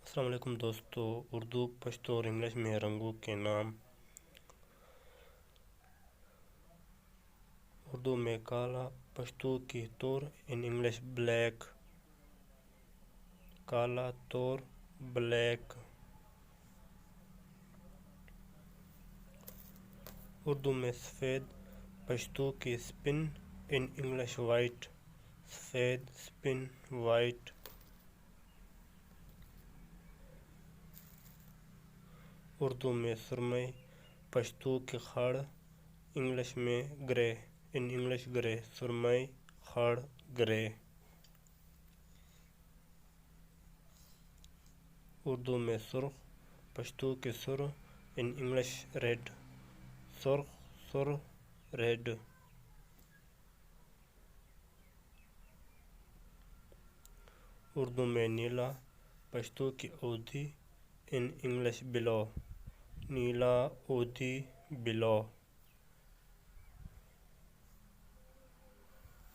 السلام علیکم دوستو، اردو، پشتو اور انگلش میں رنگوں کے نام۔ اردو میں کالا، پشتو کی تور، ان انگلش بلیک۔ کالا، تور، بلیک۔ اردو میں سفید، پشتو کی سپن، ان انگلش وائٹ۔ سفید، سپن، وائٹ۔ اردو میں سرمئی، پشتو کی خڑ، انگلش میں گرے، ان انگلش گرے۔ سرمئی، خڑ، گرے۔ اردو میں سرخ، پشتو کی سر، ان انگلش ریڈ۔ سرخ، سر، ریڈ۔ اردو میں نیلا، پشتو کی اودھی، ان انگلش بلو۔ نیلا، اودھی، بلو۔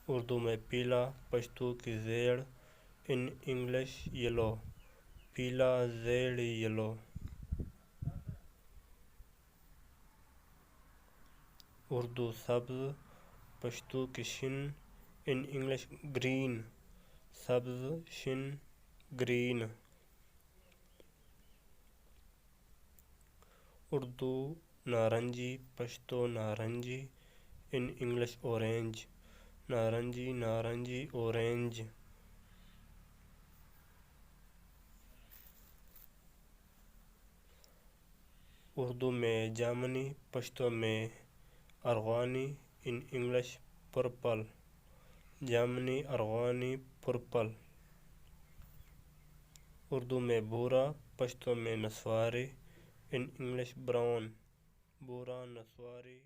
اردو میں پیلا، پشتو کی زیڑ، ان انگلش یلو۔ پیلا، زیڑ، یلو۔ اردو سبز، پشتو کی شن، ان انگلش گرین۔ سبز، شن، گرین۔ اردو نارنجی، پشتو نارنجی، ان انگلش اورینج۔ نارنجی، نارنجی، اورینج۔ اردو میں جامنی، پشتو میں ارغوانی، ان انگلش پرپل۔ جامنی، ارغوانی، پرپل۔ اردو میں بھورا، پشتو میں نسواری، ان انگلش براؤن۔ بھورا، نسواری،